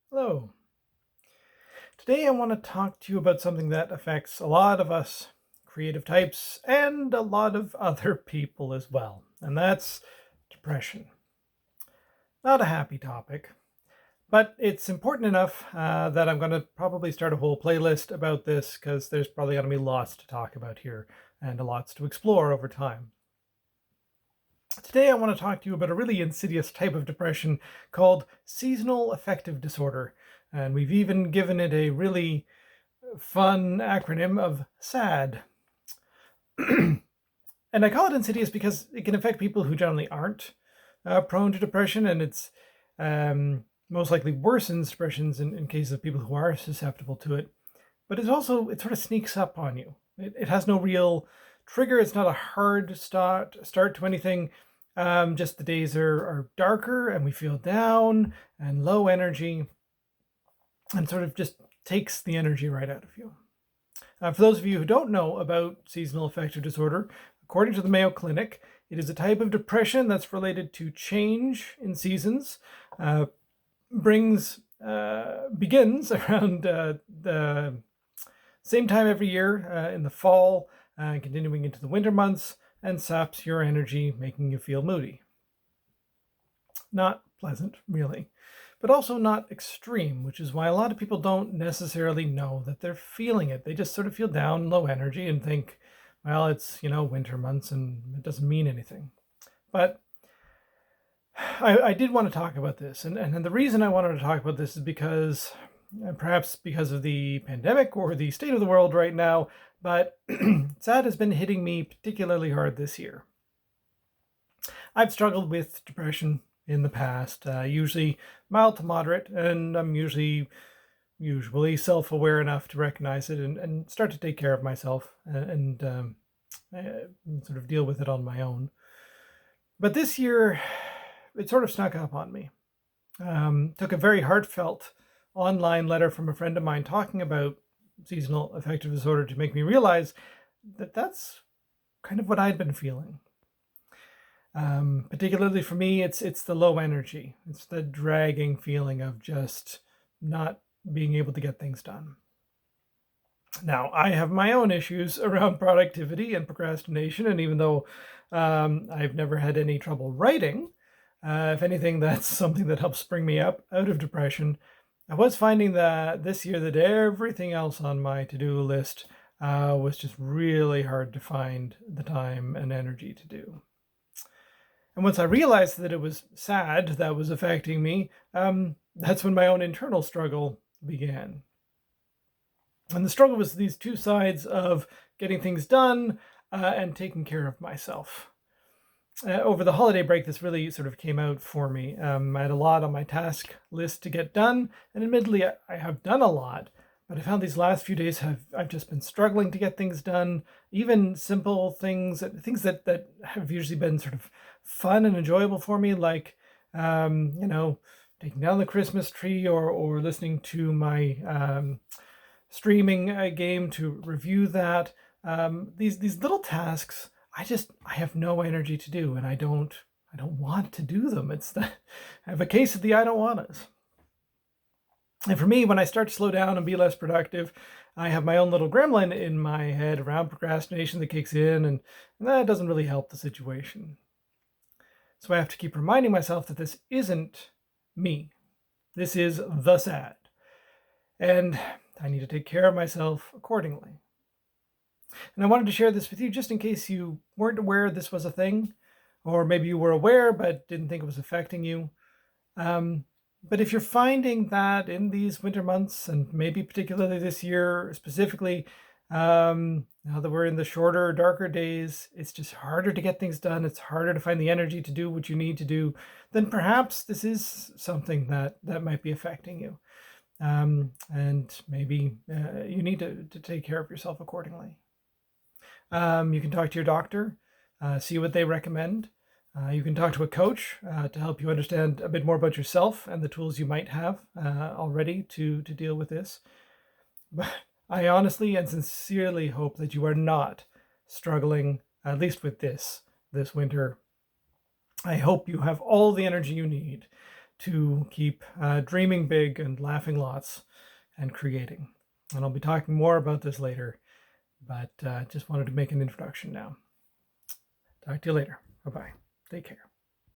Hello. Today I want to talk to you about something that affects a lot of us creative types and a lot of other people as well, and that's depression. Not a happy topic, but it's important enough that I'm going to probably start a whole playlist about this because there's probably going to be lots to talk about here and lots to explore over time. Today I want to talk to you about a really insidious type of depression called seasonal affective disorder, and we've even given it a really fun acronym of SAD. And I call it insidious because it can affect people who generally aren't prone to depression, and it's most likely worsens depressions in case of people who are susceptible to it. But it sort of sneaks up on you. It has no real trigger. It's not a hard start to anything. Just the days are darker and we feel down and low energy, and sort of just takes the energy right out of you. For those of you who don't know about seasonal affective disorder, according to the Mayo Clinic, it is a type of depression that's related to change in seasons, begins around the same time every year in the fall, continuing into the winter months, and saps your energy, making you feel moody. Not pleasant, really, but also not extreme, which is why a lot of people don't necessarily know that they're feeling it. They just sort of feel down, low energy, and think, well, it's, winter months and it doesn't mean anything. But I did want to talk about this. And the reason I wanted to talk about this is because, perhaps because of the pandemic or the state of the world right now, but SAD has been hitting me particularly hard this year. I've struggled with depression in the past, usually mild to moderate, and I'm usually self-aware enough to recognize it and start to take care of myself and sort of deal with it on my own. But this year, it sort of snuck up on me. Took a very heartfelt online letter from a friend of mine talking about seasonal affective disorder to make me realize that that's kind of what I'd been feeling. Particularly for me, it's the low energy. It's the dragging feeling of just not being able to get things done. Now, I have my own issues around productivity and procrastination, and even though I've never had any trouble writing, if anything, that's something that helps bring me up out of depression. I was finding that this year that everything else on my to-do list was just really hard to find the time and energy to do. And once I realized that it was SAD that was affecting me, that's when my own internal struggle began. And the struggle was these two sides of getting things done and taking care of myself. Over the holiday break, this really sort of came out for me. I had a lot on my task list to get done, and admittedly, I have done a lot. But I found these last few days I've just been struggling to get things done, even simple things that have usually been sort of fun and enjoyable for me, like taking down the Christmas tree or listening to my streaming game to review that. These little tasks I have no energy to do, and I don't want to do them. It's that I have a case of the I don't want us. And for me, when I start to slow down and be less productive, I have my own little gremlin in my head around procrastination that kicks in, and that doesn't really help the situation. So I have to keep reminding myself that this isn't me. This is the SAD. And I need to take care of myself accordingly. And I wanted to share this with you just in case you weren't aware this was a thing, or maybe you were aware but didn't think it was affecting you. But if you're finding that in these winter months, and maybe particularly this year specifically, now that we're in the shorter, darker days, it's just harder to get things done. It's harder to find the energy to do what you need to do. Then perhaps this is something that might be affecting you. And maybe you need to take care of yourself accordingly. You can talk to your doctor, see what they recommend. You can talk to a coach to help you understand a bit more about yourself and the tools you might have already to deal with this. But I honestly and sincerely hope that you are not struggling, at least with this winter. I hope you have all the energy you need to keep dreaming big and laughing lots and creating. And I'll be talking more about this later, but just wanted to make an introduction now. Talk to you later. Bye-bye. Take care.